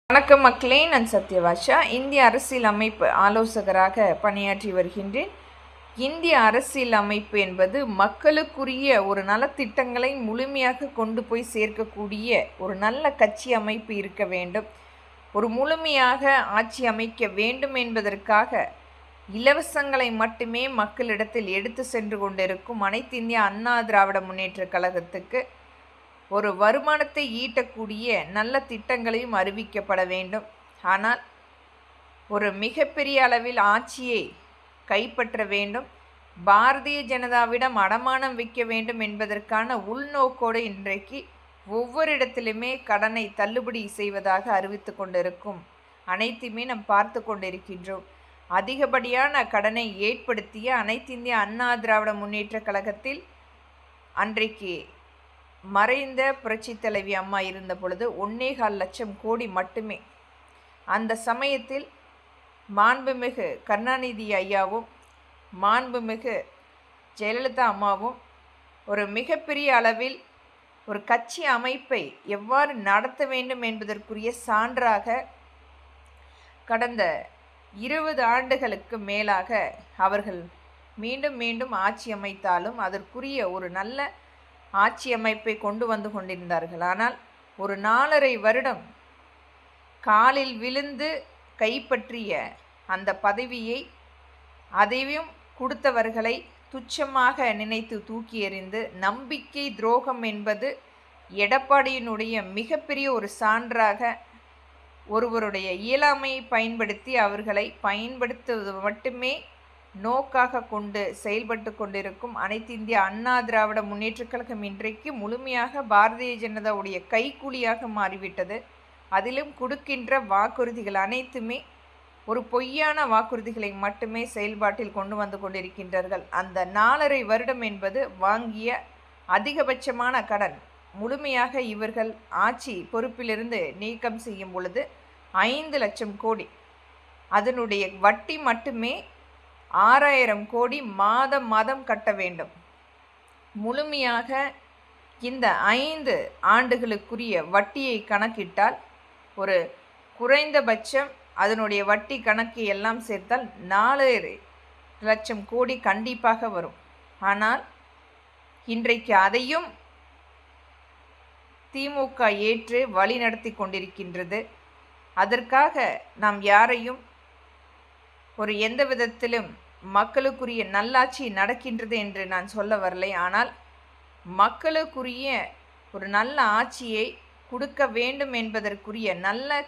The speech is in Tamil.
வணக்கம் மக்களே, நான் சத்யவாஷா. இந்திய அரசியல் அமைப்பு ஆலோசகராக பணியாற்றி வருகின்றேன். இந்திய அரசியல் அமைப்பு என்பது மக்களுக்குரிய ஒரு நலத்திட்டங்களை முழுமையாக கொண்டு போய் சேர்க்கக்கூடிய ஒரு நல்ல கட்சி அமைப்பு இருக்க வேண்டும். ஒரு முழுமையாக ஆட்சி அமைக்க வேண்டும் என்பதற்காக இலவசங்களை மட்டுமே மக்களிடத்தில் எடுத்து சென்று கொண்டிருக்கும் அனைத்து இந்திய அண்ணா திராவிட முன்னேற்ற கழகத்துக்கு ஒரு வருமானத்தை ஈட்டக்கூடிய நல்ல திட்டங்களையும் அறிவிக்கப்பட வேண்டும். ஆனால் ஒரு மிகப்பெரிய அளவில் ஆட்சியை கைப்பற்ற வேண்டும், பாரதிய ஜனதாவிடம் அடமானம் வைக்க வேண்டும் என்பதற்கான உள்நோக்கோடு இன்றைக்கு ஒவ்வொரு இடத்திலுமே கடனை தள்ளுபடி செய்வதாக அறிவித்து கொண்டிருக்கும் அனைத்துமே நாம் பார்த்து கொண்டிருக்கின்றோம். அதிகப்படியான கடனை ஏற்படுத்திய அனைத்து இந்திய அண்ணா திராவிட முன்னேற்ற கழகத்தில் அன்றைக்கு மறைந்த புரட்சி தலைவி அம்மா இருந்த பொழுது 1.25 லட்சம் கோடி மட்டுமே. அந்த சமயத்தில் மாண்புமிகு கருணாநிதி ஐயாவும் மாண்புமிகு ஜெயலலிதா அம்மாவும் ஒரு மிகப்பெரிய அளவில் ஒரு கட்சி அமைப்பை எவ்வாறு நடத்த வேண்டும் என்பதற்குரிய சான்றாக கடந்த 20 ஆண்டுகளுக்கு மேலாக அவர்கள் மீண்டும் மீண்டும் ஆட்சி அமைத்தாலும் அதற்குரிய ஒரு நல்ல ஆட்சி அமைப்பை கொண்டு வந்து கொண்டிருந்தார்கள். ஆனால் ஒரு 4.5 வருடம் காலில் விழுந்து கைப்பற்றிய அந்த பதவியை அதையும் கொடுத்தவர்களை துச்சமாக நினைத்து தூக்கி எறிந்து, நம்பிக்கை துரோகம் என்பது எடப்பாடியினுடைய மிகப்பெரிய ஒரு சான்றாக ஒருவருடைய இயலாமையை பயன்படுத்தி அவர்களை பயன்படுத்துவது மட்டுமே நோக்காக கொண்டு செயல்பட்டு கொண்டிருக்கும் அனைத்து இந்திய அண்ணா திராவிட முன்னேற்றக் கழகம் இன்றைக்கு முழுமையாக பாரதிய ஜனதாவுடைய கைக்கூலியாக மாறிவிட்டது. அதிலும் கொடுக்கின்ற வாக்குறுதிகள் அனைத்துமே ஒரு பொய்யான வாக்குறுதிகளை மட்டுமே செயல்பாட்டில் கொண்டு வந்து கொண்டிருக்கின்றார்கள். அந்த 4.5 வருடம் என்பது வாங்கிய அதிகபட்சமான கடன் முழுமையாக இவர்கள் ஆட்சி பொறுப்பிலிருந்து நீக்கம் செய்யும் பொழுது 5 லட்சம் கோடி, அதனுடைய வட்டி மட்டுமே 6000 கோடி மாதம் மாதம் கட்ட வேண்டும். முழுமையாக இந்த 5 ஆண்டுகளுக்குரிய வட்டியை கணக்கிட்டால் ஒரு குறைந்தபட்சம் அதனுடைய வட்டி கணக்கு எல்லாம் சேர்த்தால் 4 லட்சம் கோடி கண்டிப்பாக வரும். ஆனால் இன்றைக்கு அதையும் திமுக ஏற்று வழி நடத்தி கொண்டிருக்கின்றது. அதற்காக நாம் யாரையும் ஒரு எந்த விதத்திலும் மக்களுக்குரிய நல்லாட்சி நடக்கின்றது என்று நான் சொல்ல வரலை. ஆனால் மக்களுக்குரிய ஒரு நல்ல ஆட்சியை கொடுக்க வேண்டும் என்பதற்குரிய நல்ல